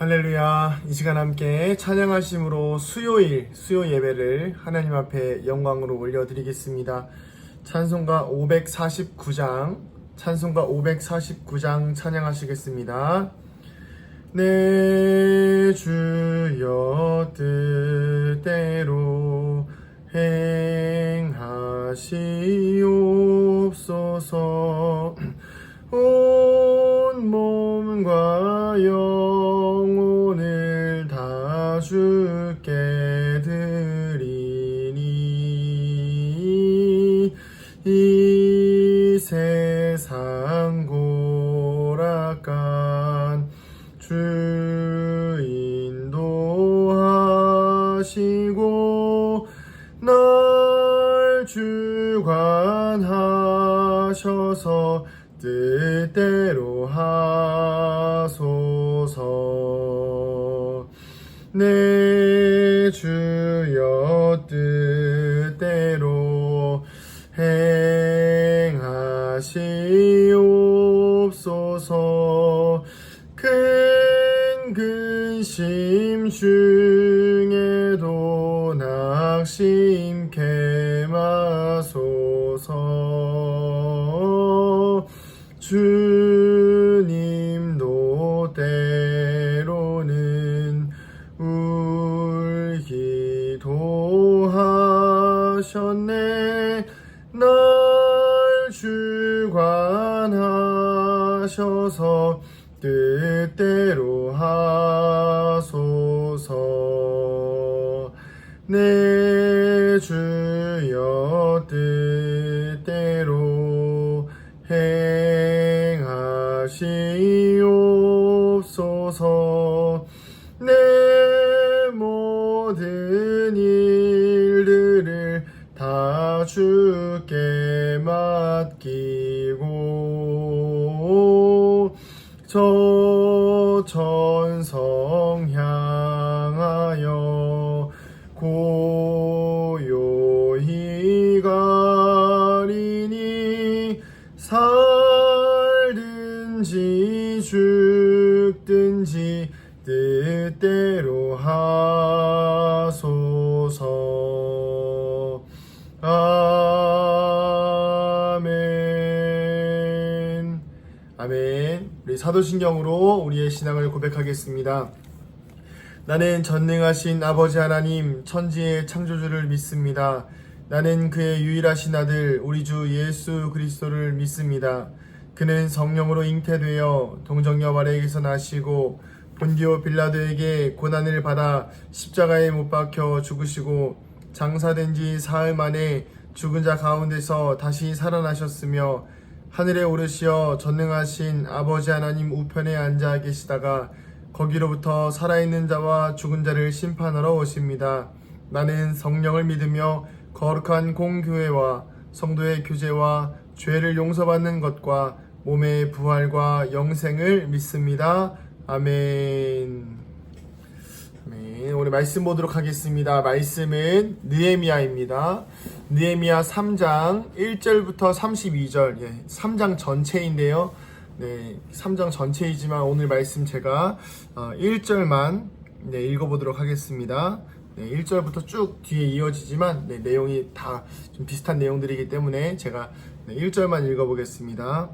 할렐루야. 이 시간 함께 찬양하심으로 수요 예배를 하나님 앞에 영광으로 올려드리겠습니다. 찬송가 549장 찬양하시겠습니다. 내 주여 뜻대로 행하시옵소서. 온 몸과 영혼을 다 주께 드리니 이 세상 고락간 주 인도하시고 날 주관하셔서 뜻대로 하소서. 내 주여 뜻대로 행하시옵소서. 큰 근심 중에도 낙심케 마소서. 주님도 때로는 울기도 하셨네. 날 주관하셔서 뜻대로 하소서. 내 주여 뜻대로 행하시옵소서. 내 모든 일들을 다 주께 맡기고 저 천성 향하여 고요히 가리니 살든지 죽든지 뜻대로 하소서. 아멘. 아멘. 우리 사도신경으로 우리의 신앙을 고백하겠습니다. 나는 전능하신 아버지 하나님 천지의 창조주를 믿습니다. 나는 그의 유일하신 아들 우리 주 예수 그리스도를 믿습니다. 그는 성령으로 잉태되어 동정녀 마리아에게서 나시고 본디오 빌라도에게 고난을 받아 십자가에 못 박혀 죽으시고 장사된 지 사흘 만에 죽은 자 가운데서 다시 살아나셨으며 하늘에 오르시어 전능하신 아버지 하나님 우편에 앉아 계시다가 거기로부터 살아있는 자와 죽은 자를 심판하러 오십니다. 나는 성령을 믿으며 거룩한 공교회와 성도의 교제와 죄를 용서받는 것과 몸의 부활과 영생을 믿습니다. 아멘. 아멘. 오늘 말씀 보도록 하겠습니다. 말씀은 느헤미야입니다. 느헤미야 3장 1절부터 32절, 3장 전체인데요. 3장 전체이지만 오늘 말씀 제가 1절만 읽어보도록 하겠습니다. 1절부터 쭉 뒤에 이어지지만 내용이 다 좀 비슷한 내용들이기 때문에 제가 1절만 읽어보겠습니다.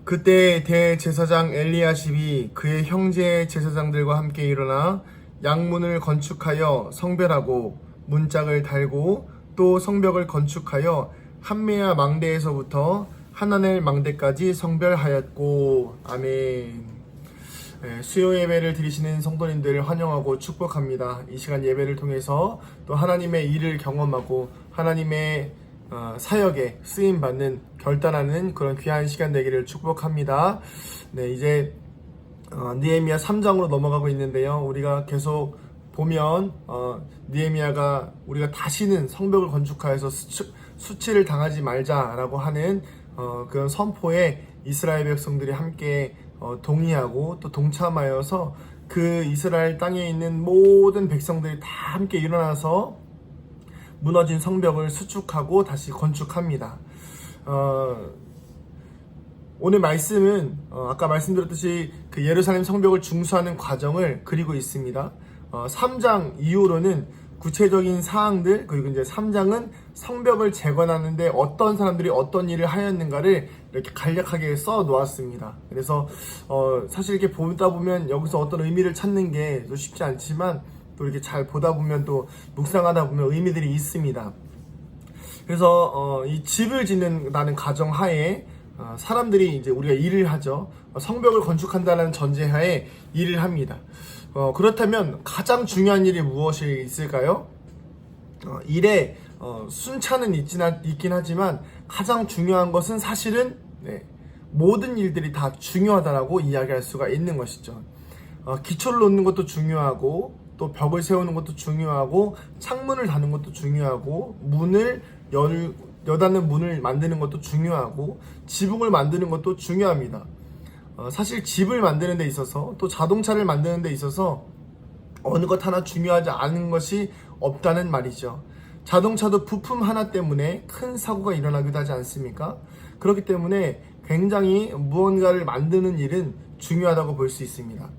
그때 대제사장 엘리야십이 그의 형제 제사장들과 함께 일어나 양문을 건축하여 성별하고 문짝을 달고 또 성벽을 건축하여 한메야 망대에서부터 하나넬 망대까지 성별하였고. 아멘. 수요 예배를 드리시는 성도님들을 환영하고 축복합니다. 이 시간 예배를 통해서 또 하나님의 일을 경험하고 하나님의 사역에 쓰임받는 결단하는 그런 귀한 시간 되기를 축복합니다. 이제 느헤미야 3장으로 넘어가고 있는데요. 우리가 계속 보면 느헤미야가 우리가 다시는 성벽을 건축하여서 수치를 당하지 말자라고 하는 그런 선포에 이스라엘 백성들이 함께 동의하고 또 동참하여서 그 이스라엘 땅에 있는 모든 백성들이 다 함께 일어나서 무너진 성벽을 수축하고 다시 건축합니다. 오늘 말씀은 아까 말씀드렸듯이 그 예루살렘 성벽을 중수하는 과정을 그리고 있습니다. 3장 이후로는 구체적인 사항들, 그리고 이제 3장은 성벽을 재건하는데 어떤 사람들이 어떤 일을 하였는가를 이렇게 간략하게 써 놓았습니다. 그래서 사실 이렇게 보다 보면 여기서 어떤 의미를 찾는 게 또 쉽지 않지만 또 이렇게 잘 보다 보면 또 묵상하다 보면 의미들이 있습니다. 그래서 이 집을 짓는다는 가정 하에 사람들이 이제 우리가 일을 하죠. 성벽을 건축한다는 전제하에 일을 합니다. 그렇다면 가장 중요한 일이 무엇이 있을까요? 일에 순차는 있긴 하지만 가장 중요한 것은 사실은 모든 일들이 다 중요하다라고 이야기할 수가 있는 것이죠. 기초를 놓는 것도 중요하고 또 벽을 세우는 것도 중요하고 창문을 다는 것도 중요하고 여닫는 문을 만드는 것도 중요하고 지붕을 만드는 것도 중요합니다. 사실 집을 만드는 데 있어서 또 자동차를 만드는 데 있어서 어느 것 하나 중요하지 않은 것이 없다는 말이죠. 자동차도 부품 하나 때문에 큰 사고가 일어나기도 하지 않습니까? 그렇기 때문에 굉장히 무언가를 만드는 일은 중요하다고 볼 수 있습니다.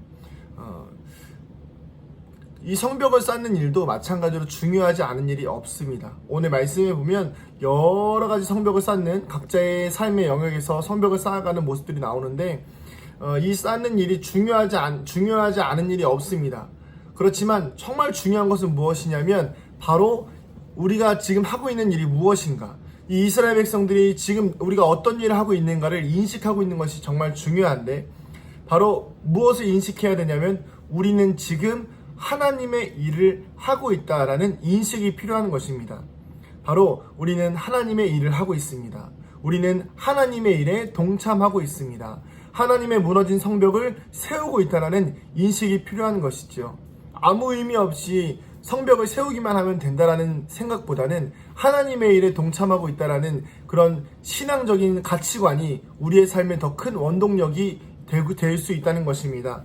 이 성벽을 쌓는 일도 마찬가지로 중요하지 않은 일이 없습니다. 오늘 말씀에 보면 여러 가지 성벽을 쌓는 각자의 삶의 영역에서 성벽을 쌓아가는 모습들이 나오는데 이 쌓는 일이 중요하지 않은 일이 없습니다. 그렇지만 정말 중요한 것은 무엇이냐면 바로 우리가 지금 하고 있는 일이 무엇인가, 이 이스라엘 백성들이 지금 우리가 어떤 일을 하고 있는가를 인식하고 있는 것이 정말 중요한데, 바로 무엇을 인식해야 되냐면 우리는 지금 하나님의 일을 하고 있다라는 인식이 필요한 것입니다. 바로 우리는 하나님의 일을 하고 있습니다. 우리는 하나님의 일에 동참하고 있습니다. 하나님의 무너진 성벽을 세우고 있다라는 인식이 필요한 것이죠. 아무 의미 없이 성벽을 세우기만 하면 된다라는 생각보다는 하나님의 일에 동참하고 있다라는 그런 신앙적인 가치관이 우리의 삶에 더 큰 원동력이 될 수 있다는 것입니다.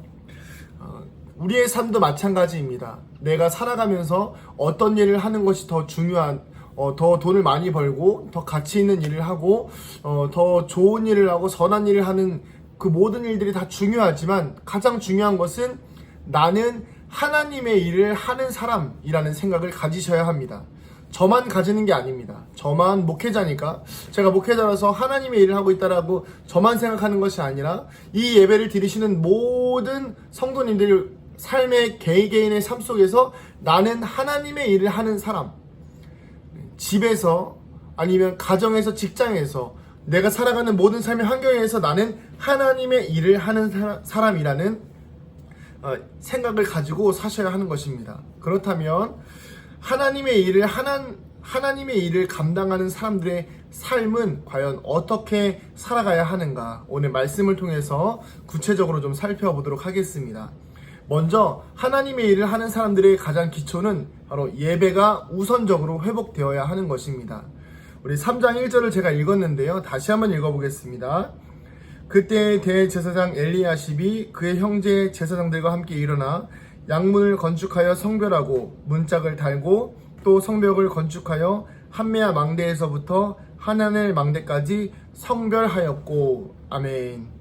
우리의 삶도 마찬가지입니다. 내가 살아가면서 어떤 일을 하는 것이 더 중요한, 더 돈을 많이 벌고 더 가치 있는 일을 하고 더 좋은 일을 하고 선한 일을 하는 그 모든 일들이 다 중요하지만 가장 중요한 것은 나는 하나님의 일을 하는 사람이라는 생각을 가지셔야 합니다. 저만 가지는 게 아닙니다. 저만 목회자니까, 제가 목회자라서 하나님의 일을 하고 있다라고 저만 생각하는 것이 아니라 이 예배를 드리시는 모든 성도님들 삶의 개개인의 삶 속에서 나는 하나님의 일을 하는 사람, 집에서 아니면 가정에서, 직장에서, 내가 살아가는 모든 삶의 환경에서 나는 하나님의 일을 하는 사람이라는 생각을 가지고 사셔야 하는 것입니다. 그렇다면 하나님의 일을 감당하는 사람들의 삶은 과연 어떻게 살아가야 하는가, 오늘 말씀을 통해서 구체적으로 좀 살펴보도록 하겠습니다. 먼저 하나님의 일을 하는 사람들의 가장 기초는 바로 예배가 우선적으로 회복되어야 하는 것입니다. 우리 3장 1절을 제가 읽었는데요. 다시 한번 읽어보겠습니다. 그때 대제사장 엘리야십이 그의 형제 제사장들과 함께 일어나 양문을 건축하여 성별하고 문짝을 달고 또 성벽을 건축하여 한메아 망대에서부터 하나넬 망대까지 성별하였고. 아멘.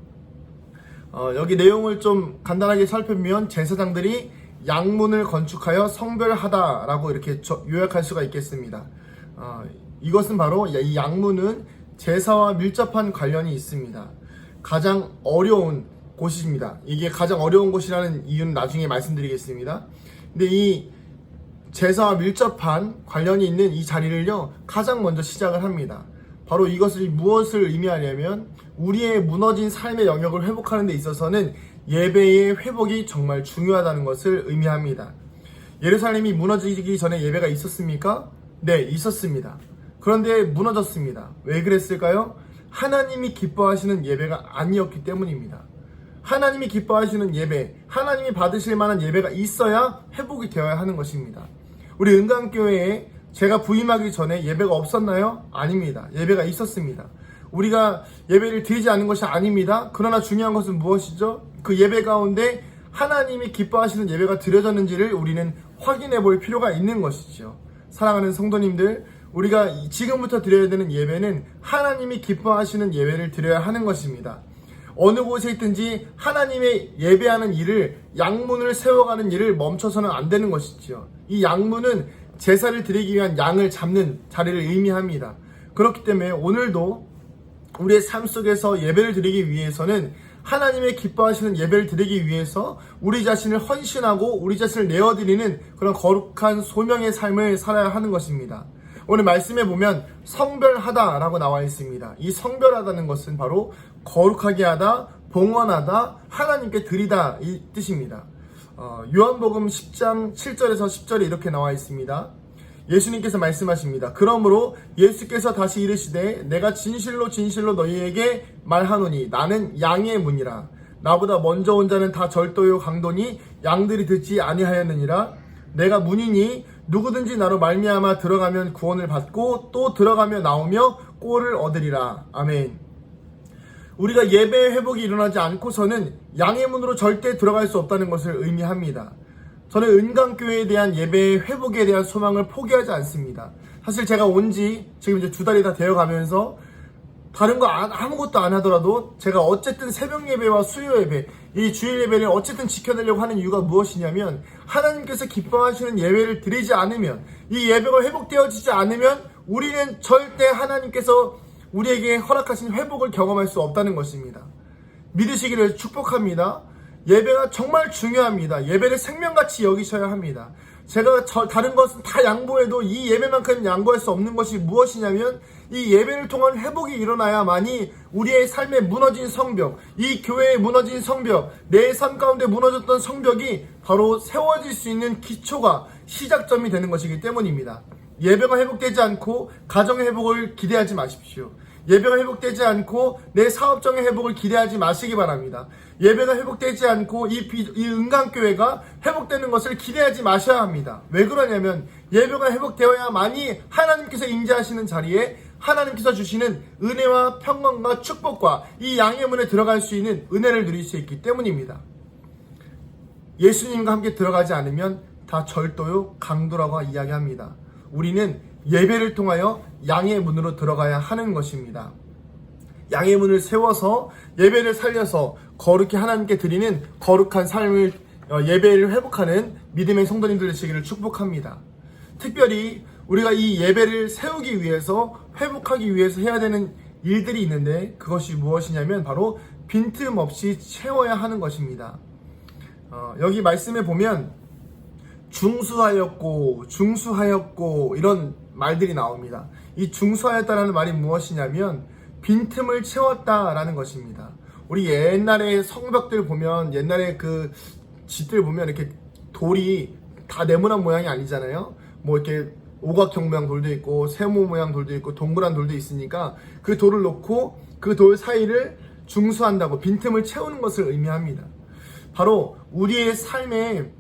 여기 내용을 좀 간단하게 살펴보면 제사장들이 양문을 건축하여 성별하다라고 이렇게 요약할 수가 있겠습니다. 이것은 바로 이 양문은 제사와 밀접한 관련이 있습니다. 가장 어려운 곳입니다. 이게 가장 어려운 곳이라는 이유는 나중에 말씀드리겠습니다. 근데 이 제사와 밀접한 관련이 있는 이 자리를요, 가장 먼저 시작을 합니다. 바로 이것이 무엇을 의미하냐면 우리의 무너진 삶의 영역을 회복하는 데 있어서는 예배의 회복이 정말 중요하다는 것을 의미합니다. 예루살렘이 무너지기 전에 예배가 있었습니까? 네, 있었습니다. 그런데 무너졌습니다. 왜 그랬을까요? 하나님이 기뻐하시는 예배가 아니었기 때문입니다. 하나님이 기뻐하시는 예배, 하나님이 받으실 만한 예배가 있어야 회복이 되어야 하는 것입니다. 우리 은강교회에 제가 부임하기 전에 예배가 없었나요? 아닙니다. 예배가 있었습니다. 우리가 예배를 드리지 않은 것이 아닙니다. 그러나 중요한 것은 무엇이죠? 그 예배 가운데 하나님이 기뻐하시는 예배가 드려졌는지를 우리는 확인해 볼 필요가 있는 것이죠. 사랑하는 성도님들, 우리가 지금부터 드려야 되는 예배는 하나님이 기뻐하시는 예배를 드려야 하는 것입니다. 어느 곳에 있든지 하나님의 예배하는 일을, 양문을 세워가는 일을 멈춰서는 안 되는 것이지요. 이 양문은 제사를 드리기 위한 양을 잡는 자리를 의미합니다. 그렇기 때문에 오늘도 우리의 삶 속에서 예배를 드리기 위해서는, 하나님의 기뻐하시는 예배를 드리기 위해서 우리 자신을 헌신하고 우리 자신을 내어드리는 그런 거룩한 소명의 삶을 살아야 하는 것입니다. 오늘 말씀에 보면 성별하다라고 나와 있습니다. 이 성별하다는 것은 바로 거룩하게 하다, 봉헌하다, 하나님께 드리다 이 뜻입니다. 요한복음 10장 7절에서 10절에 이렇게 나와 있습니다. 예수님께서 말씀하십니다. 그러므로 예수께서 다시 이르시되 내가 진실로 진실로 너희에게 말하노니 나는 양의 문이라. 나보다 먼저 온 자는 다 절도요 강도니 양들이 듣지 아니하였느니라. 내가 문이니 누구든지 나로 말미암아 들어가면 구원을 받고 또 들어가며 나오며 꼴을 얻으리라. 아멘. 우리가 예배 회복이 일어나지 않고서는 양의 문으로 절대 들어갈 수 없다는 것을 의미합니다. 저는 은강교회에 대한 예배의 회복에 대한 소망을 포기하지 않습니다. 사실 제가 온 지 지금 이제 2달이 다 되어 가면서 다른 거 아무것도 안 하더라도 제가 어쨌든 새벽 예배와 수요 예배, 이 주일 예배를 어쨌든 지켜내려고 하는 이유가 무엇이냐면, 하나님께서 기뻐하시는 예배를 드리지 않으면, 이 예배가 회복되어지지 않으면 우리는 절대 하나님께서 우리에게 허락하신 회복을 경험할 수 없다는 것입니다. 믿으시기를 축복합니다. 예배가 정말 중요합니다. 예배를 생명같이 여기셔야 합니다. 제가 다른 것은 다 양보해도 이 예배만큼 양보할 수 없는 것이 무엇이냐면, 이 예배를 통한 회복이 일어나야만이 우리의 삶에 무너진 성벽, 이 교회에 무너진 성벽, 내 삶 가운데 무너졌던 성벽이 바로 세워질 수 있는 기초가, 시작점이 되는 것이기 때문입니다. 예배가 회복되지 않고 가정의 회복을 기대하지 마십시오. 예배가 회복되지 않고 내 사업적인 회복을 기대하지 마시기 바랍니다. 예배가 회복되지 않고 이 은강교회가 회복되는 것을 기대하지 마셔야 합니다. 왜 그러냐면, 예배가 회복되어야만이 하나님께서 임재하시는 자리에 하나님께서 주시는 은혜와 평강과 축복과 이 양의 문에 들어갈 수 있는 은혜를 누릴 수 있기 때문입니다. 예수님과 함께 들어가지 않으면 다 절도요 강도라고 이야기합니다. 우리는 예배를 통하여 양의 문으로 들어가야 하는 것입니다. 양의 문을 세워서 예배를 살려서 거룩히 하나님께 드리는 거룩한 삶을, 예배를 회복하는 믿음의 성도님들 되시기를 축복합니다. 특별히 우리가 이 예배를 세우기 위해서, 회복하기 위해서 해야 되는 일들이 있는데, 그것이 무엇이냐면 바로 빈틈없이 채워야 하는 것입니다. 여기 말씀에 보면 중수하였고 이런 말들이 나옵니다. 이 중수하였다라는 말이 무엇이냐면 빈틈을 채웠다라는 것입니다. 우리 옛날에 성벽들 보면, 옛날에 그 집들 보면 이렇게 돌이 다 네모난 모양이 아니잖아요. 뭐 이렇게 오각형 모양 돌도 있고 세모 모양 돌도 있고 동그란 돌도 있으니까 그 돌을 놓고 그 돌 사이를 중수한다고, 빈틈을 채우는 것을 의미합니다. 바로 우리의 삶에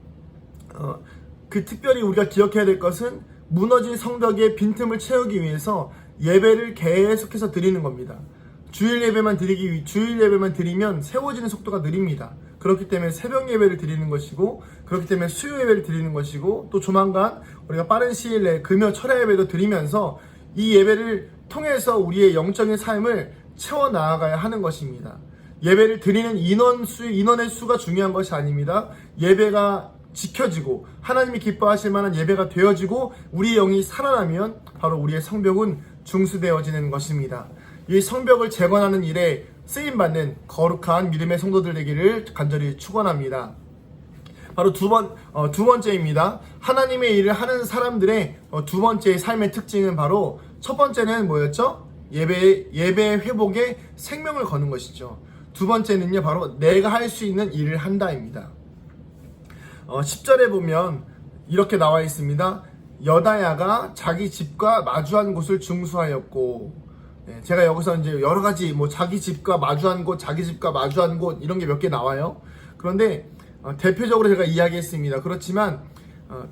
특별히 우리가 기억해야 될 것은, 무너진 성벽의 빈틈을 채우기 위해서 예배를 계속해서 드리는 겁니다. 주일 예배만 드리면 세워지는 속도가 느립니다. 그렇기 때문에 새벽 예배를 드리는 것이고, 그렇기 때문에 수요 예배를 드리는 것이고, 또 조만간 우리가 빠른 시일 내에 금요 철야 예배도 드리면서 이 예배를 통해서 우리의 영적인 삶을 채워 나아가야 하는 것입니다. 예배를 드리는 인원의 수가 중요한 것이 아닙니다. 예배가 지켜지고 하나님이 기뻐하실 만한 예배가 되어지고 우리의 영이 살아나면 바로 우리의 성벽은 중수되어지는 것입니다. 이 성벽을 재건하는 일에 쓰임받는 거룩한 믿음의 성도들 되기를 간절히 축원합니다. 바로 두 번째입니다. 하나님의 일을 하는 사람들의 두 번째 삶의 특징은 바로, 첫 번째는 뭐였죠? 예배 회복에 생명을 거는 것이죠. 두 번째는요, 바로 내가 할 수 있는 일을 한다입니다. 10절에 보면 이렇게 나와 있습니다. 여다야가 자기 집과 마주한 곳을 중수하였고, 제가 여기서 이제 여러 가지 자기 집과 마주한 곳, 자기 집과 마주한 곳 이런 게 몇 개 나와요. 그런데 대표적으로 제가 이야기했습니다. 그렇지만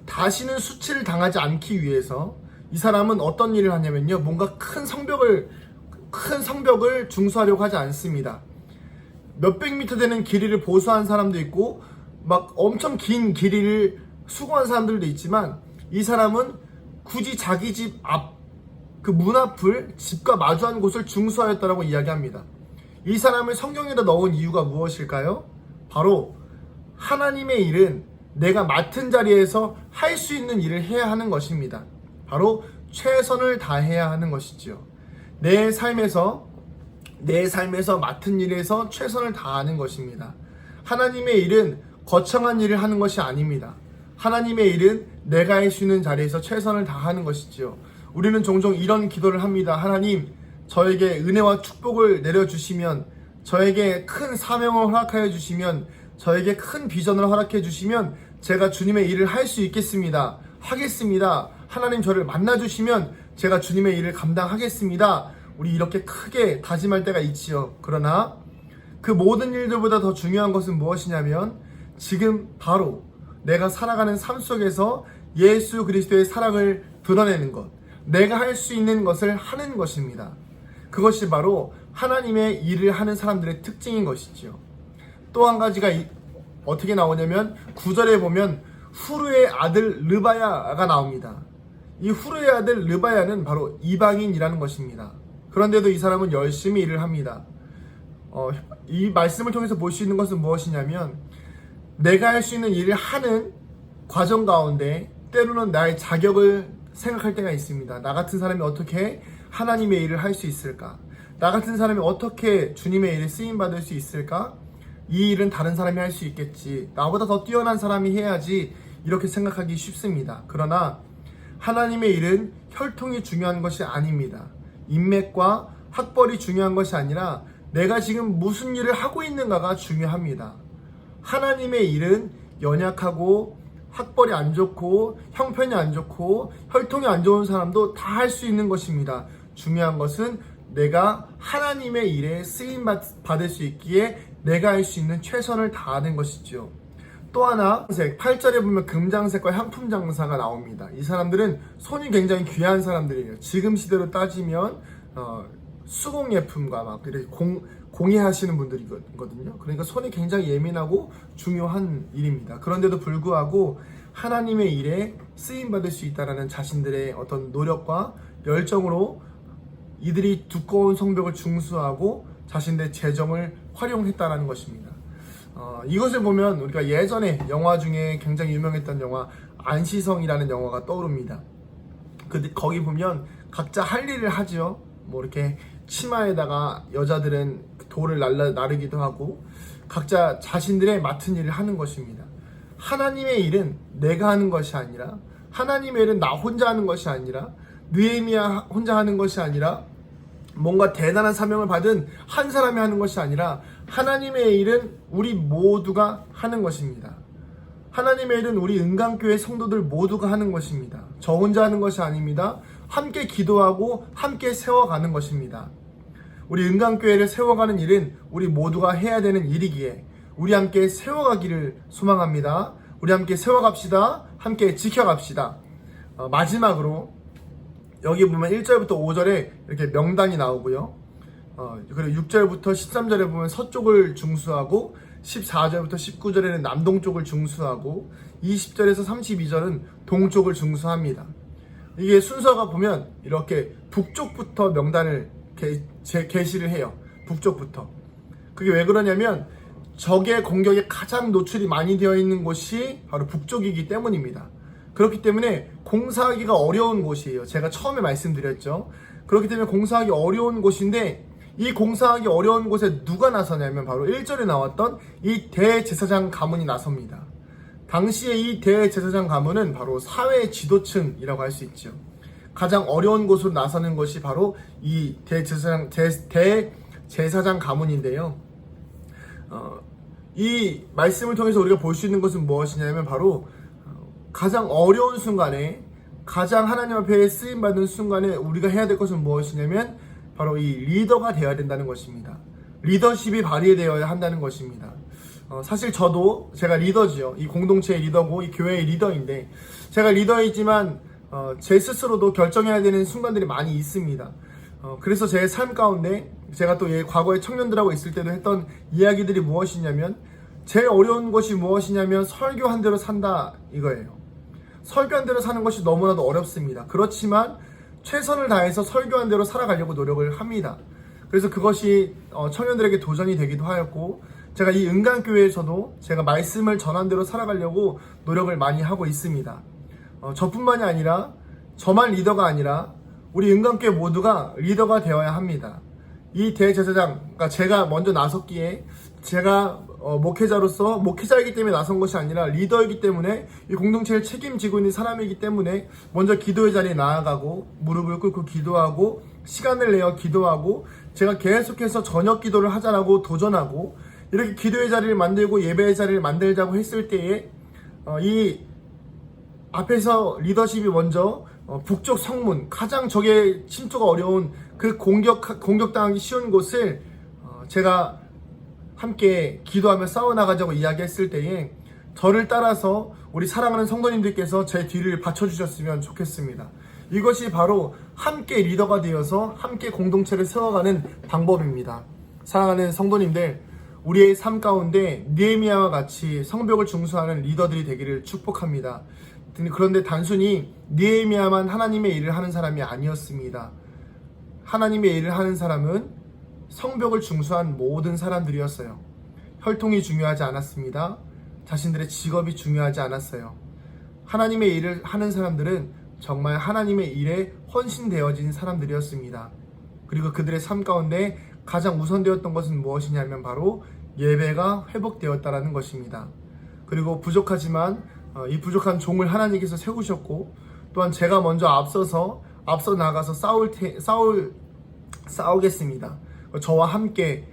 다시는 수치를 당하지 않기 위해서 이 사람은 어떤 일을 하냐면요, 뭔가 큰 성벽을 중수하려고 하지 않습니다. 몇백 미터 되는 길이를 보수한 사람도 있고 막 엄청 긴 길이를 수고한 사람들도 있지만, 이 사람은 굳이 자기 집 앞 그 문 앞을 집과 마주한 곳을 중수하였다라고 이야기합니다. 이 사람을 성경에다 넣은 이유가 무엇일까요? 바로 하나님의 일은 내가 맡은 자리에서 할 수 있는 일을 해야 하는 것입니다. 바로 최선을 다해야 하는 것이죠. 내 삶에서 맡은 일에서 최선을 다하는 것입니다. 하나님의 일은 거창한 일을 하는 것이 아닙니다. 하나님의 일은 내가 할 수 있는 자리에서 최선을 다하는 것이지요. 우리는 종종 이런 기도를 합니다. 하나님, 저에게 은혜와 축복을 내려주시면, 저에게 큰 사명을 허락하여 주시면, 저에게 큰 비전을 허락해 주시면 제가 주님의 일을 할 수 있겠습니다. 하겠습니다. 하나님 저를 만나주시면 제가 주님의 일을 감당하겠습니다. 우리 이렇게 크게 다짐할 때가 있지요. 그러나 그 모든 일들보다 더 중요한 것은 무엇이냐면 지금 바로 내가 살아가는 삶 속에서 예수 그리스도의 사랑을 드러내는 것, 내가 할 수 있는 것을 하는 것입니다. 그것이 바로 하나님의 일을 하는 사람들의 특징인 것이지요. 또 한 가지가 어떻게 나오냐면 9절에 보면 후르의 아들 르바야가 나옵니다. 이 후르의 아들 르바야는 바로 이방인이라는 것입니다. 그런데도 이 사람은 열심히 일을 합니다. 이 말씀을 통해서 볼 수 있는 것은 무엇이냐면 내가 할 수 있는 일을 하는 과정 가운데 때로는 나의 자격을 생각할 때가 있습니다. 나 같은 사람이 어떻게 하나님의 일을 할 수 있을까? 나 같은 사람이 어떻게 주님의 일에 쓰임받을 수 있을까? 이 일은 다른 사람이 할 수 있겠지. 나보다 더 뛰어난 사람이 해야지. 이렇게 생각하기 쉽습니다. 그러나 하나님의 일은 혈통이 중요한 것이 아닙니다. 인맥과 학벌이 중요한 것이 아니라 내가 지금 무슨 일을 하고 있는가가 중요합니다. 하나님의 일은 연약하고 학벌이 안 좋고 형편이 안 좋고 혈통이 안 좋은 사람도 다 할 수 있는 것입니다. 중요한 것은 내가 하나님의 일에 쓰임 받을 수 있기에 내가 할 수 있는 최선을 다하는 것이죠. 또 하나 8절에 보면 금장색과 향품 장사가 나옵니다. 이 사람들은 손이 굉장히 귀한 사람들이에요. 지금 시대로 따지면 수공예품과 막 이렇게 공예하시는 분들이거든요. 그러니까 손이 굉장히 예민하고 중요한 일입니다. 그런데도 불구하고 하나님의 일에 쓰임받을 수 있다는 자신들의 어떤 노력과 열정으로 이들이 두꺼운 성벽을 중수하고 자신들의 재정을 활용했다는 것입니다. 이것을 보면 우리가 예전에 영화 중에 굉장히 유명했던 영화 안시성이라는 영화가 떠오릅니다. 거기 보면 각자 할 일을 하죠. 뭐 이렇게 치마에다가 여자들은 돌을 나르기도 하고 각자 자신들의 맡은 일을 하는 것입니다. 하나님의 일은 내가 하는 것이 아니라, 하나님의 일은 나 혼자 하는 것이 아니라, 느헤미야 혼자 하는 것이 아니라, 뭔가 대단한 사명을 받은 한 사람이 하는 것이 아니라 하나님의 일은 우리 모두가 하는 것입니다. 하나님의 일은 우리 은강교회 성도들 모두가 하는 것입니다. 저 혼자 하는 것이 아닙니다. 함께 기도하고 함께 세워가는 것입니다. 우리 은강교회를 세워가는 일은 우리 모두가 해야 되는 일이기에 우리 함께 세워가기를 소망합니다. 우리 함께 세워갑시다. 함께 지켜갑시다. 마지막으로 여기 보면 1절부터 5절에 이렇게 명단이 나오고요. 그리고 6절부터 13절에 보면 서쪽을 중수하고 14절부터 19절에는 남동쪽을 중수하고 20절에서 32절은 동쪽을 중수합니다. 이게 순서가 보면 이렇게 북쪽부터 명단을 게시를 해요. 북쪽부터. 그게 왜 그러냐면 적의 공격에 가장 노출이 많이 되어 있는 곳이 바로 북쪽이기 때문입니다. 그렇기 때문에 공사하기가 어려운 곳이에요. 제가 처음에 말씀드렸죠. 그렇기 때문에 공사하기 어려운 곳인데 이 공사하기 어려운 곳에 누가 나서냐면 바로 1절에 나왔던 이 대제사장 가문이 나섭니다. 당시에 이 대제사장 가문은 바로 사회 지도층이라고 할 수 있죠. 가장 어려운 곳으로 나서는 것이 바로 이 대제사장 가문인데요. 이 말씀을 통해서 우리가 볼 수 있는 것은 무엇이냐면 바로 가장 어려운 순간에, 가장 하나님 앞에 쓰임받은 순간에 우리가 해야 될 것은 무엇이냐면 바로 이 리더가 되어야 된다는 것입니다. 리더십이 발휘되어야 한다는 것입니다. 사실 저도 제가 리더지요. 이 공동체의 리더고 이 교회의 리더인데 제가 리더이지만 제 스스로도 결정해야 되는 순간들이 많이 있습니다. 그래서 제 삶 가운데 제가 또 과거에 청년들하고 있을 때도 했던 이야기들이 무엇이냐면 제일 어려운 것이 무엇이냐면 설교한 대로 산다 이거예요. 설교한 대로 사는 것이 너무나도 어렵습니다. 그렇지만 최선을 다해서 설교한 대로 살아가려고 노력을 합니다. 그래서 그것이 청년들에게 도전이 되기도 하였고, 제가 이 은강교회에서도 제가 말씀을 전한 대로 살아가려고 노력을 많이 하고 있습니다. 저뿐만이 아니라 저만 리더가 아니라 우리 은강교회 모두가 리더가 되어야 합니다. 이 대제사장, 그러니까 제가 먼저 나섰기에 제가 목회자로서 목회자이기 때문에 나선 것이 아니라 리더이기 때문에 이 공동체를 책임지고 있는 사람이기 때문에 먼저 기도의 자리에 나아가고 무릎을 꿇고 기도하고 시간을 내어 기도하고 제가 계속해서 저녁 기도를 하자라고 도전하고 이렇게 기도의 자리를 만들고 예배의 자리를 만들자고 했을 때에 이 앞에서 리더십이 먼저 북쪽 성문 가장 적의 침투가 어려운 그 공격당하기 쉬운 곳을 제가 함께 기도하며 싸워나가자고 이야기했을 때에 저를 따라서 우리 사랑하는 성도님들께서 제 뒤를 받쳐주셨으면 좋겠습니다. 이것이 바로 함께 리더가 되어서 함께 공동체를 세워가는 방법입니다. 사랑하는 성도님들, 우리의 삶 가운데 느헤미야와 같이 성벽을 중수하는 리더들이 되기를 축복합니다. 그런데 단순히 느헤미야만 하나님의 일을 하는 사람이 아니었습니다. 하나님의 일을 하는 사람은 성벽을 중수한 모든 사람들이었어요. 혈통이 중요하지 않았습니다. 자신들의 직업이 중요하지 않았어요. 하나님의 일을 하는 사람들은 정말 하나님의 일에 헌신되어진 사람들이었습니다. 그리고 그들의 삶 가운데 가장 우선되었던 것은 무엇이냐면 바로 예배가 회복되었다라는 것입니다. 그리고 부족하지만 이 부족한 종을 하나님께서 세우셨고, 또한 제가 먼저 앞서 나가서 싸우겠습니다. 저와 함께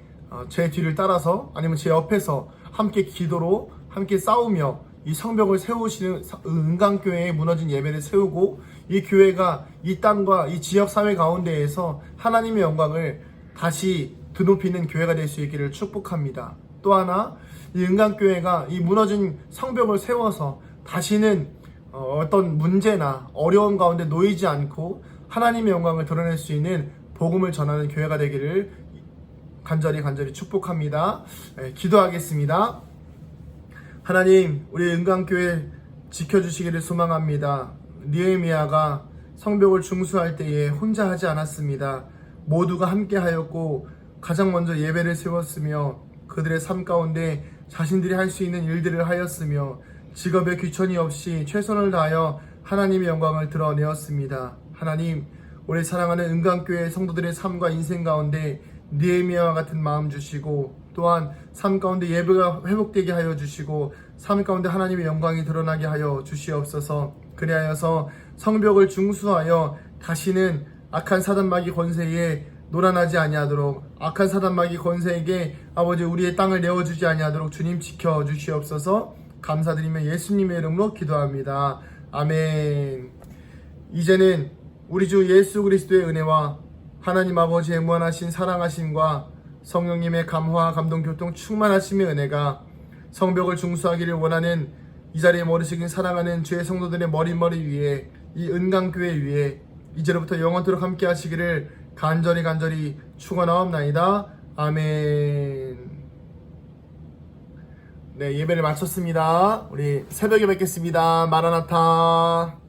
제 뒤를 따라서 아니면 제 옆에서 함께 기도로 함께 싸우며 이 성벽을 세우시는 은강교회의 무너진 예배를 세우고 이 교회가 이 땅과 이 지역사회 가운데에서 하나님의 영광을 다시 드높이는 교회가 될 수 있기를 축복합니다. 또 하나, 이 은강교회가 이 무너진 성벽을 세워서 다시는 어떤 문제나 어려운 가운데 놓이지 않고 하나님의 영광을 드러낼 수 있는 복음을 전하는 교회가 되기를 간절히 축복합니다. 기도하겠습니다. 하나님, 우리 은강교회 지켜주시기를 소망합니다. 느헤미야가 성벽을 중수할 때에 혼자 하지 않았습니다. 모두가 함께 하였고 가장 먼저 예배를 세웠으며 그들의 삶 가운데 자신들이 할 수 있는 일들을 하였으며 직업에 귀천이 없이 최선을 다하여 하나님의 영광을 드러내었습니다. 하나님, 우리 사랑하는 은강교회 성도들의 삶과 인생 가운데 느헤미야와 같은 마음 주시고, 또한 삶 가운데 예배가 회복되게 하여 주시고 삶 가운데 하나님의 영광이 드러나게 하여 주시옵소서. 그리하여서 성벽을 중수하여 다시는 악한 사단마귀 권세에 놀아나지 아니하도록, 악한 사단마귀 권세에게 아버지 우리의 땅을 내어주지 아니하도록 주님 지켜 주시옵소서. 감사드리며 예수님의 이름으로 기도합니다. 아멘. 이제는 우리 주 예수 그리스도의 은혜와 하나님 아버지의 무한하신 사랑하심과 성령님의 감화 감동 교통 충만하심의 은혜가 성벽을 중수하기를 원하는 이 자리에 머리식인 사랑하는 주의 성도들의 머리 위에, 이 은강교회 위에 이제로부터 영원토록 함께 하시기를 간절히 축원하옵나이다. 아멘. 네, 예배를 마쳤습니다. 우리 새벽에 뵙겠습니다. 마라나타.